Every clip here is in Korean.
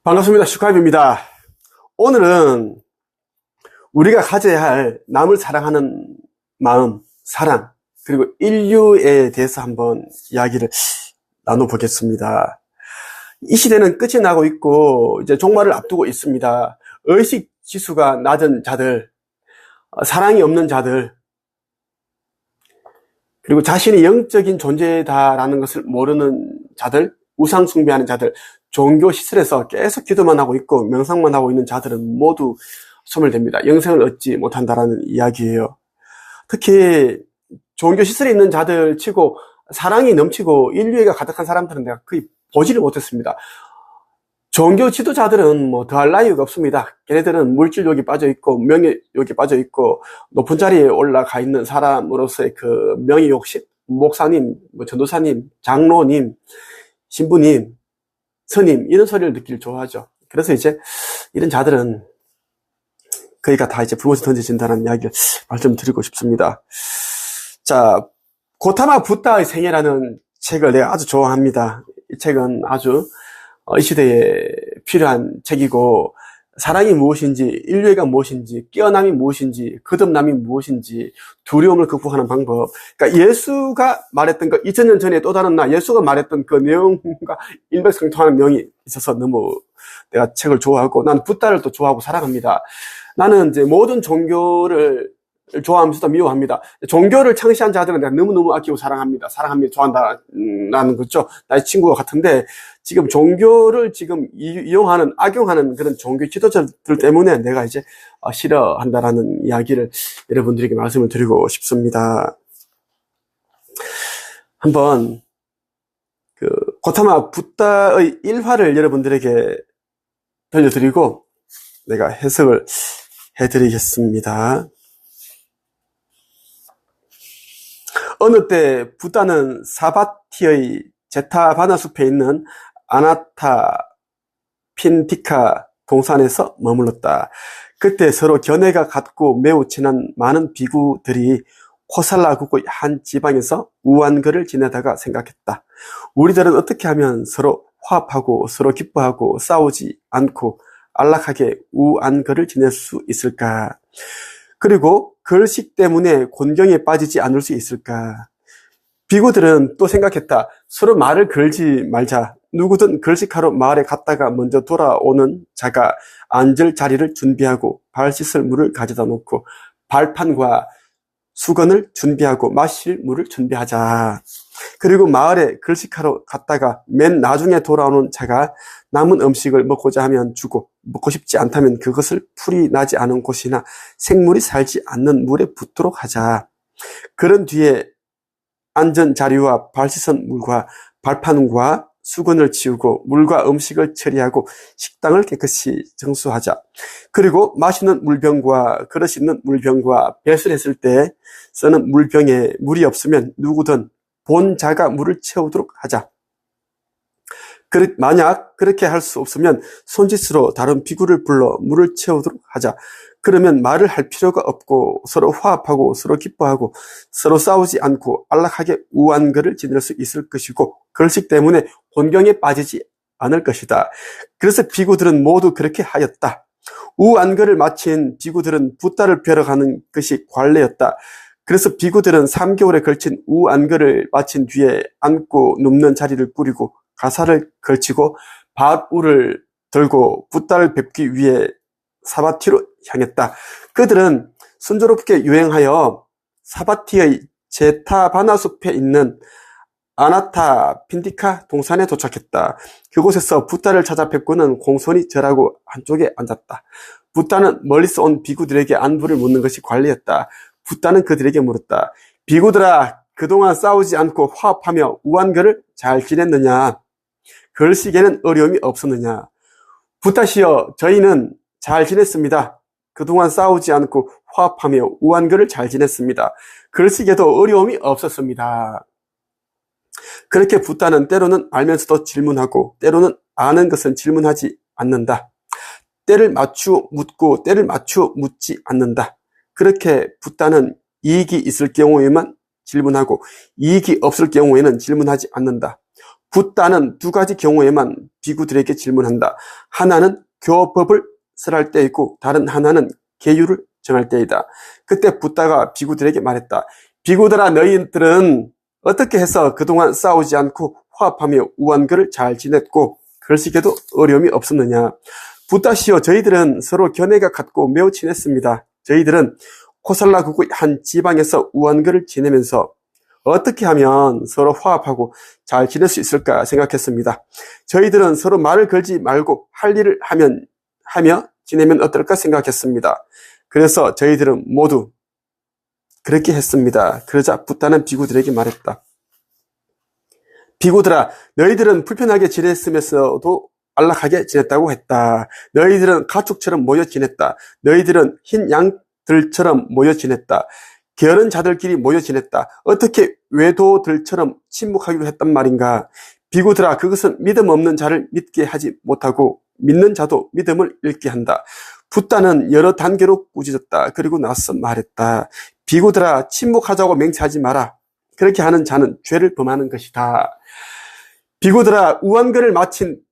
반갑습니다. 슈카입입니다. 오늘은 우리가 가져야 할 남을 사랑하는 마음, 사랑, 그리고 인류에 대해서 한번 이야기를 나눠보겠습니다. 이 시대는 끝이 나고 있고 이제 종말을 앞두고 있습니다. 의식 지수가 낮은 자들, 사랑이 없는 자들, 그리고 자신이 영적인 존재다라는 것을 모르는 자들, 우상 숭배하는 자들, 종교 시설에서 계속 기도만 하고 있고 명상만 하고 있는 자들은 모두 소멸됩니다. 영생을 얻지 못한다라는 이야기예요. 특히 종교 시설에 있는 자들 치고 사랑이 넘치고 인류애가 가득한 사람들은 내가 거의 보지를 못했습니다. 종교 지도자들은 뭐 더할 나위가 없습니다. 걔네들은 물질욕이 빠져있고 명예욕이 빠져있고 높은 자리에 올라가 있는 사람으로서의 그 명예욕심, 목사님, 전도사님, 장로님, 신부님, 스님 이런 소리를 듣기를 좋아하죠. 그래서 이제 이런 자들은 거의가 다 이제 불못에 던져진다는 이야기를 말씀드리고 싶습니다. 자, 고타마 붓다의 생애라는 책을 내가 아주 좋아합니다. 이 책은 아주 이 시대에 필요한 책이고 사랑이 무엇인지, 인류애가 무엇인지, 깨어남이 무엇인지, 거듭남이 무엇인지, 두려움을 극복하는 방법. 그러니까 예수가 말했던 그 2000년 전에 또 다른 나, 예수가 말했던 그 내용과 일맥상통하는 내용이 있어서 너무 내가 책을 좋아하고, 나는 붓다를 또 좋아하고 사랑합니다. 나는 이제 모든 종교를 좋아하면서도 미워합니다. 종교를 창시한 자들은 내가 너무너무 아끼고 사랑합니다. 좋아한다라는 거죠. 나의 친구와 같은데, 지금 종교를 지금 이용하는, 악용하는 그런 종교 지도자들 때문에 내가 이제 싫어한다라는 이야기를 여러분들에게 말씀을 드리고 싶습니다. 한번, 고타마 붓다의 일화를 여러분들에게 들려드리고, 내가 해석을 해드리겠습니다. 어느 때 붓다는 사바티의 제타바나 숲에 있는 아나타 핀티카 동산에서 머물렀다. 그때 서로 견해가 같고 매우 친한 많은 비구들이 코살라국의 한 지방에서 우안거를 지내다가 생각했다. 우리들은 어떻게 하면 서로 화합하고 서로 기뻐하고 싸우지 않고 안락하게 우안거를 지낼 수 있을까? 그리고 걸식 때문에 곤경에 빠지지 않을 수 있을까? 비구들은 또 생각했다. 서로 말을 걸지 말자. 누구든 걸식하러 마을에 갔다가 먼저 돌아오는 자가 앉을 자리를 준비하고 발 씻을 물을 가져다 놓고 발판과 수건을 준비하고 마실 물을 준비하자. 그리고 마을에 걸식하러 갔다가 맨 나중에 돌아오는 자가 남은 음식을 먹고자 하면 주고 먹고 싶지 않다면 그것을 풀이 나지 않은 곳이나 생물이 살지 않는 물에 붓도록 하자. 그런 뒤에 앉은 자리와 발 씻은 물과 발판과 수건을 치우고 물과 음식을 처리하고 식당을 깨끗이 정수하자. 그리고 마시는 물병과 그릇 있는 물병과 배설 했을 때 쓰는 물병에 물이 없으면 누구든 본 자가 물을 채우도록 하자. 만약 그렇게 할 수 없으면 손짓으로 다른 비구를 불러 물을 채우도록 하자. 그러면 말을 할 필요가 없고 서로 화합하고 서로 기뻐하고 서로 싸우지 않고 안락하게 우안거를 지낼 수 있을 것이고 걸식 때문에 곤경에 빠지지 않을 것이다. 그래서 비구들은 모두 그렇게 하였다. 우안거를 마친 비구들은 붓다를 뵈러 가는 것이 관례였다. 그래서 비구들은 3개월에 걸친 우안거를 마친 뒤에 앉고 눕는 자리를 꾸리고 가사를 걸치고 밭울을 들고 붓다를 뵙기 위해 사바티로 향했다. 그들은 순조롭게 유행하여 사바티의 제타바나 숲에 있는 아나타 핀티카 동산에 도착했다. 그곳에서 붓다를 찾아 뵙고는 공손히 절하고 한쪽에 앉았다. 붓다는 멀리서 온 비구들에게 안부를 묻는 것이 관례였다. 붓다는 그들에게 물었다. 비구들아, 그동안 싸우지 않고 화합하며 우안거를 잘 지냈느냐? 걸식에는 어려움이 없었느냐? 붓다시여, 저희는 잘 지냈습니다. 그동안 싸우지 않고 화합하며 우안거를 잘 지냈습니다. 걸식에도 어려움이 없었습니다. 그렇게 붓다는 때로는 알면서도 질문하고 때로는 아는 것은 질문하지 않는다. 때를 맞추어 묻고 때를 맞추어 묻지 않는다. 그렇게 붓다는 이익이 있을 경우에만 질문하고 이익이 없을 경우에는 질문하지 않는다. 붓다는 두 가지 경우에만 비구들에게 질문한다. 하나는 교법을 설할 때이고 다른 하나는 계율을 정할 때이다. 그때 붓다가 비구들에게 말했다. 비구들아, 너희들은 어떻게 해서 그동안 싸우지 않고 화합하며 우완글을 잘 지냈고 글씨에도 어려움이 없었느냐. 붓다시오, 저희들은 서로 견해가 같고 매우 친했습니다. 저희들은 코살라국의 한 지방에서 우완글을 지내면서 어떻게 하면 서로 화합하고 잘 지낼 수 있을까 생각했습니다. 저희들은 서로 말을 걸지 말고 할 일을 하며 지내면 어떨까 생각했습니다. 그래서 저희들은 모두 그렇게 했습니다. 그러자 붓다는 비구들에게 말했다. 비구들아, 너희들은 불편하게 지냈으면서도 안락하게 지냈다고 했다. 너희들은 가축처럼 모여 지냈다. 너희들은 흰 양들처럼 모여 지냈다. 게으른 자들끼리 모여 지냈다. 어떻게 외도들처럼 침묵하기로 했단 말인가. 비구들아, 그것은 믿음 없는 자를 믿게 하지 못하고 믿는 자도 믿음을 잃게 한다. 붓다는 여러 단계로 꾸짖었다. 그리고 나서 말했다. 비구들아, 침묵하자고 맹세하지 마라. 그렇게 하는 자는 죄를 범하는 것이다. 비구들아, 우완글을 마친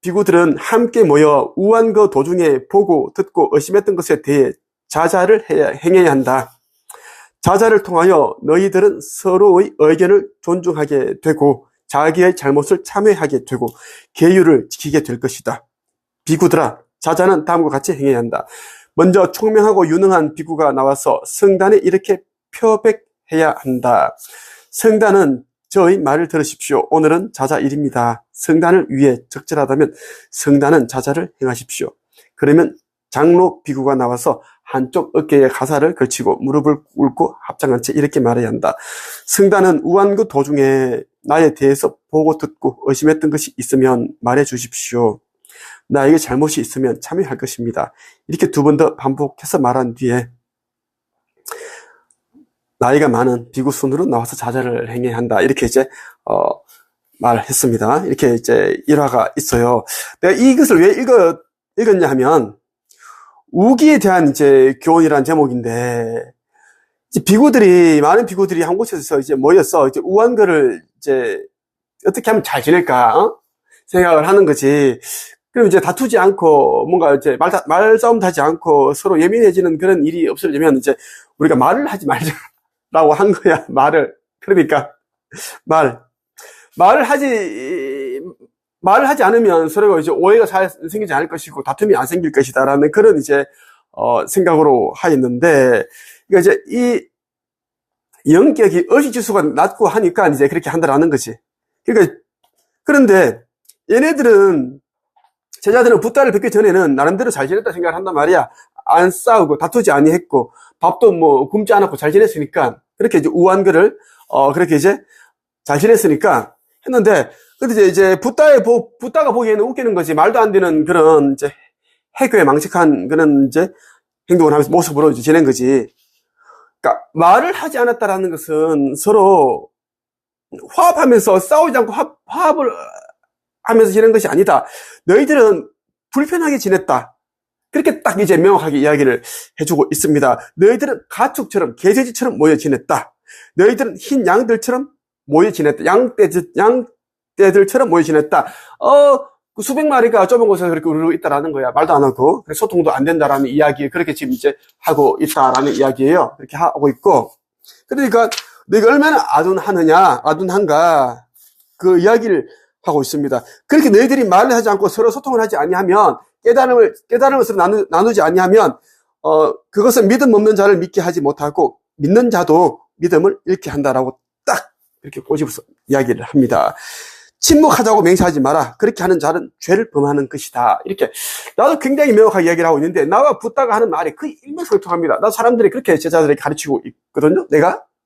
비구들은 함께 모여 우완거 도중에 보고 듣고 의심했던 것에 대해 자자를 행해야 한다. 자자를 통하여 너희들은 서로의 의견을 존중하게 되고 자기의 잘못을 참회하게 되고 계율을 지키게 될 것이다. 비구들아, 자자는 다음과 같이 행해야 한다. 먼저 총명하고 유능한 비구가 나와서 성단에 이렇게 표백해야 한다. 성단은 저의 말을 들으십시오. 오늘은 자자일입니다. 성단을 위해 적절하다면 성단은 자자를 행하십시오. 그러면 장로 비구가 나와서 한쪽 어깨에 가사를 걸치고 무릎을 꿇고 합장한 채 이렇게 말해야 한다. 성단은 우완구 도중에 나에 대해서 보고 듣고 의심했던 것이 있으면 말해 주십시오. 나에게 잘못이 있으면 참여할 것입니다. 이렇게 두 번 더 반복해서 말한 뒤에 나이가 많은 비구 순으로 나와서 자자를 행해야 한다. 이렇게 이제 말했습니다. 이렇게 이제 일화가 있어요. 내가 이것을 왜 읽었냐 하면 우기에 대한 이제 교훈이라는 제목인데, 이제 많은 비구들이 한 곳에서 이제 모여서 이제 우완거를 이제 어떻게 하면 잘 지낼까, 생각을 하는 거지. 그럼 이제 다투지 않고, 뭔가 이제 말싸움도 하지 않고 서로 예민해지는 그런 일이 없으려면 이제 우리가 말을 하지 말자라고 한 거야, 말을. 그러니까, 말을 하지 않으면 서로가 이제 오해가 생기지 않을 것이고 다툼이 안 생길 것이다라는 그런 이제 생각으로 하였는데, 그러니까 이제 이 영격이 의식지수가 낮고 하니까 이제 그렇게 한다라는 거지. 그러니까 그런데 제자들은 붓다를 뵙기 전에는 나름대로 잘 지냈다 생각을 한단 말이야. 안 싸우고 다투지 아니했고 밥도 뭐 굶지 않았고 잘 지냈으니까 그렇게 이제 우한글을 그렇게 이제 잘 지냈으니까 했는데, 근데 이제 붓다가 보기에는 웃기는 거지. 말도 안 되는 그런 이제 해교에 망측한 그런 이제 행동을 하면서 모습으로 이제 지낸 거지. 그러니까 말을 하지 않았다라는 것은 서로 화합하면서 싸우지 않고 화합을 하면서 지낸 것이 아니다. 너희들은 불편하게 지냈다. 그렇게 딱 이제 명확하게 이야기를 해주고 있습니다. 너희들은 가축처럼 개돼지처럼 모여 지냈다. 너희들은 흰 양들처럼 모여 지냈다. 양떼들처럼 모여 지냈다. 수백 마리가 좁은 곳에서 그렇게 우르르 있다라는 거야. 말도 안 하고. 소통도 안 된다라는 이야기, 그렇게 지금 이제 하고 있다라는 이야기예요. 그렇게 하고 있고. 그러니까, 너희가 얼마나 아둔한가, 그 이야기를 하고 있습니다. 그렇게 너희들이 말을 하지 않고 서로 소통을 하지 아니하면, 깨달음을 서로 나누지 아니하면, 그것은 믿음 없는 자를 믿게 하지 못하고, 믿는 자도 믿음을 잃게 한다라고 딱 이렇게 꼬집어서 이야기를 합니다. 침묵하자고 맹세하지 마라. 그렇게 하는 자는 죄를 범하는 것이다. 이렇게. 나도 굉장히 명확하게 이야기를 하고 있는데, 나와 붓다가 하는 말이 거의 일맥상통합니다. 나 사람들이 그렇게 제자들에게 가르치고 있거든요.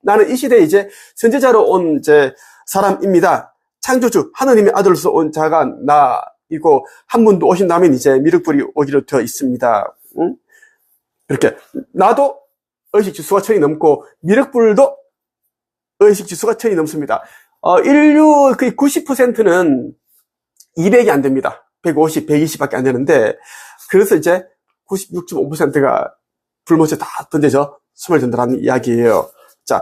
나는 이 시대에 이제 선지자로 온 이제 사람입니다. 창조주, 하느님의 아들로서 온 자가 나이고, 한 분도 오신 다음에 이제 미륵불이 오기로 되어 있습니다. 응? 그렇게. 나도 의식지수가 1000이 넘고, 미륵불도 의식지수가 1000이 넘습니다. 인류 거의 90%는 200이 안 됩니다. 150, 120밖에 안 되는데, 그래서 이제 96.5%가 불못에 다 던져져 숨을 든다라는 이야기예요. 자,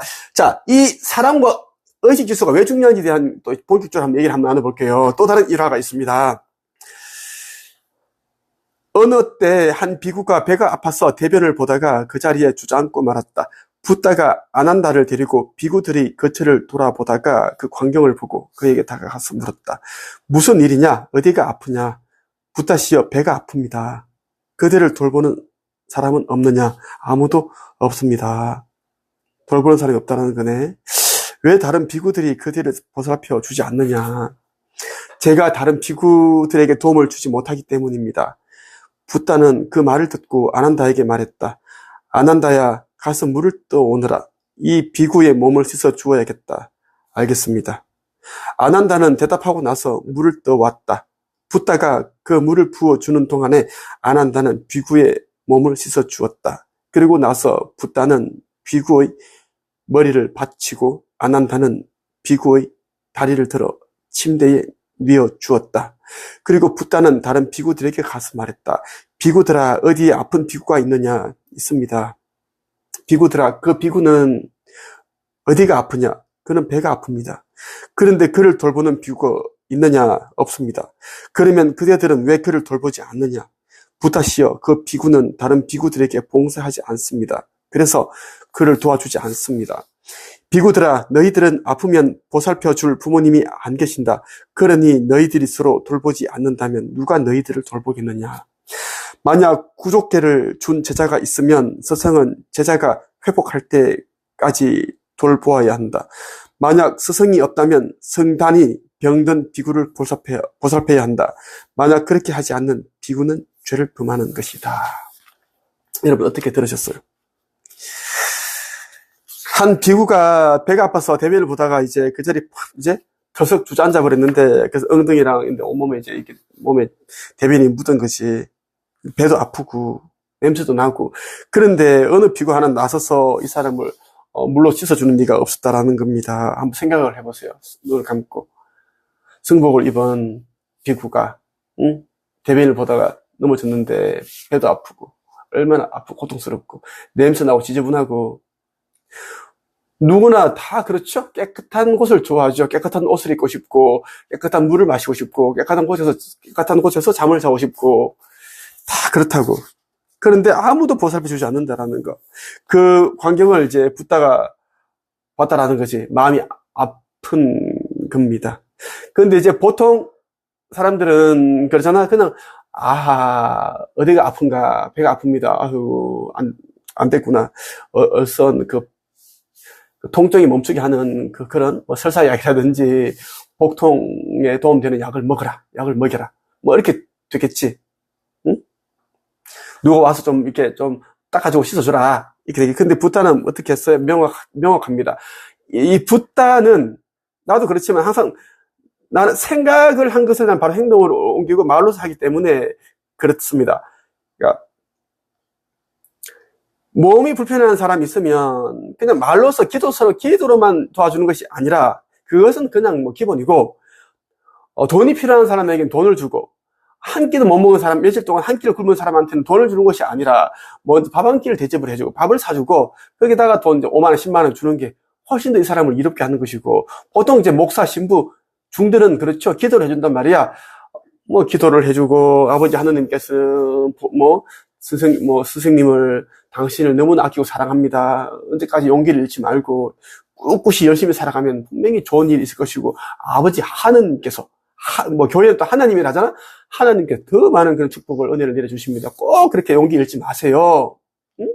이 사람과 의식주소가 왜 중요한지에 대한 또 본격적으로 한번 얘기를 한번 나눠볼게요. 또 다른 일화가 있습니다. 어느 때 한 비구가 배가 아파서 대변을 보다가 그 자리에 주저앉고 말았다. 붓다가 아난다를 데리고 비구들이 거처를 돌아보다가 그 광경을 보고 그에게 다가가서 물었다. 무슨 일이냐? 어디가 아프냐? 붓다시여, 배가 아픕니다. 그대를 돌보는 사람은 없느냐? 아무도 없습니다. 돌보는 사람이 없다는 거네. 왜 다른 비구들이 그들을 보살펴 주지 않느냐? 제가 다른 비구들에게 도움을 주지 못하기 때문입니다. 붓다는 그 말을 듣고 아난다에게 말했다. 아난다야, 가서 물을 떠오느라. 이 비구의 몸을 씻어 주어야겠다. 알겠습니다. 아난다는 대답하고 나서 물을 떠왔다. 붓다가 그 물을 부어주는 동안에 아난다는 비구의 몸을 씻어 주었다. 그리고 나서 붓다는 비구의 머리를 받치고 아난다는 비구의 다리를 들어 침대에 뉘어 주었다. 그리고 붓다는 다른 비구들에게 가서 말했다. 비구들아, 어디에 아픈 비구가 있느냐? 있습니다. 비구들아, 그 비구는 어디가 아프냐? 그는 배가 아픕니다. 그런데 그를 돌보는 비구가 있느냐? 없습니다. 그러면 그대들은 왜 그를 돌보지 않느냐? 붓다시여, 그 비구는 다른 비구들에게 봉사하지 않습니다. 그래서 그를 도와주지 않습니다. 비구들아, 너희들은 아프면 보살펴 줄 부모님이 안 계신다. 그러니 너희들이 서로 돌보지 않는다면 누가 너희들을 돌보겠느냐? 만약 구족계를 준 제자가 있으면 스승은 제자가 회복할 때까지 돌보아야 한다. 만약 스승이 없다면 성단이 병든 비구를 보살펴야 한다. 만약 그렇게 하지 않는 비구는 죄를 범하는 것이다. 여러분, 어떻게 들으셨어요? 한 비구가 배가 아파서 대변을 보다가 이제 그 자리 이제 털썩 주저앉아 버렸는데, 그래서 엉덩이랑 온몸에 이제 이렇게 몸에 대변이 묻은 것이, 배도 아프고 냄새도 나고. 그런데 어느 비구 하나 나서서 이 사람을 물로 씻어주는 리가 없었다라는 겁니다. 한번 생각을 해보세요. 눈을 감고. 승복을 입은 비구가 대변을 보다가 넘어졌는데 배도 아프고 얼마나 아프고 고통스럽고 냄새 나고 지저분하고. 누구나 다 그렇죠? 깨끗한 곳을 좋아하죠. 깨끗한 옷을 입고 싶고, 깨끗한 물을 마시고 싶고, 깨끗한 곳에서 잠을 자고 싶고, 다 그렇다고. 그런데 아무도 보살펴주지 않는다라는 거. 그 광경을 이제 붓다가 봤다라는 거지. 마음이 아픈 겁니다. 그런데 이제 보통 사람들은 그러잖아. 그냥, 어디가 아픈가, 배가 아픕니다. 아유, 안 됐구나. 얼선 통증이 멈추게 하는 그런 설사약이라든지 복통에 도움되는 약을 먹어라. 약을 먹여라. 뭐 이렇게 되겠지. 응? 누가 와서 좀 이렇게 좀 닦아주고 씻어주라. 이렇게 되겠지. 근데 붓다는 어떻게 했어요? 명확합니다. 이 붓다는 나도 그렇지만 항상 나는 생각을 한 것을 난 바로 행동으로 옮기고 말로서 하기 때문에 그렇습니다. 그러니까 몸이 불편한 사람이 있으면 그냥 말로서 기도로만 도와주는 것이 아니라 그것은 그냥 뭐 기본이고, 돈이 필요한 사람에게는 돈을 주고, 한 끼도 못 먹은 사람, 며칠 동안 한 끼를 굶은 사람한테는 돈을 주는 것이 아니라 먼저 밥 한 끼를 대접을 해주고 밥을 사주고 거기다가 돈 이제 5만 원, 10만 원 주는 게 훨씬 더 이 사람을 이롭게 하는 것이고, 보통 이제 목사, 신부, 중들은 그렇죠. 기도를 해준단 말이야. 뭐 기도를 해주고, 아버지 하느님께서 스승님을 당신을 너무나 아끼고 사랑합니다. 언제까지 용기를 잃지 말고 꿋꿋이 열심히 살아가면 분명히 좋은 일이 있을 것이고, 아버지 하느님께서 교회는 또 하나님이라잖아. 하나님께서 더 많은 그런 축복을, 은혜를 내려주십니다. 꼭 그렇게 용기 잃지 마세요. 응?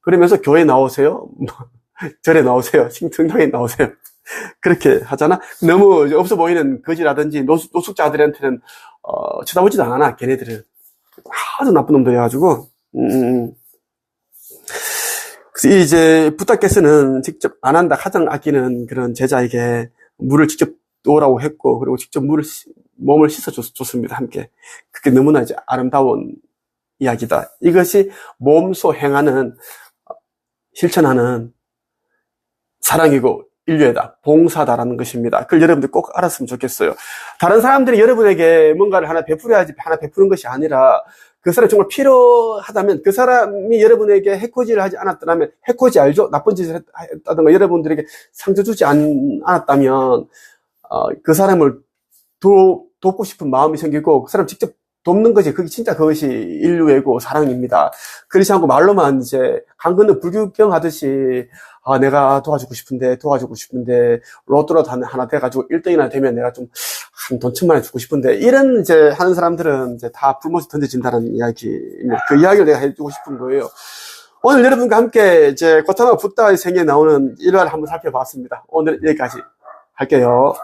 그러면서 교회 나오세요. 절에 나오세요. 성당에 나오세요. 그렇게 하잖아. 너무 없어 보이는 거지라든지 노숙자들한테는 쳐다보지도 않아. 걔네들은 아주 나쁜 놈들이어가지고. 그래서 이제 붓다께서는 직접 아난다, 가장 아끼는 그런 제자에게 물을 직접 놓으라고 했고, 그리고 직접 몸을 씻어줬습니다. 함께. 그게 너무나 이제 아름다운 이야기다. 이것이 몸소 행하는, 실천하는 사랑이고 인류애다, 봉사다라는 것입니다. 그걸 여러분들 꼭 알았으면 좋겠어요. 다른 사람들이 여러분에게 뭔가를 하나 베풀어야지 하나 베푸는 것이 아니라 그 사람이 정말 필요하다면, 그 사람이 여러분에게 해코지를 하지 않았더라면, 해코지 알죠? 나쁜 짓을 했다든가 여러분들에게 상처 주지 않았다면, 그 사람을 돕고 싶은 마음이 생기고, 그 사람 직접 돕는 것이, 그것이 인류애고 사랑입니다. 그렇지 않고 말로만 이제, 강 건너 불규경 하듯이, 내가 도와주고 싶은데, 로또라도 하나 돼가지고 1등이나 되면 내가 좀, 한 돈 1,000만 원 주고 싶은데, 이런 이제 하는 사람들은 이제 다 불못이 던져진다는 이야기입니다. 그 이야기를 내가 해주고 싶은 거예요. 오늘 여러분과 함께 이제 고타마 붓다의 생애에 나오는 일화를 한번 살펴봤습니다. 오늘 여기까지 할게요.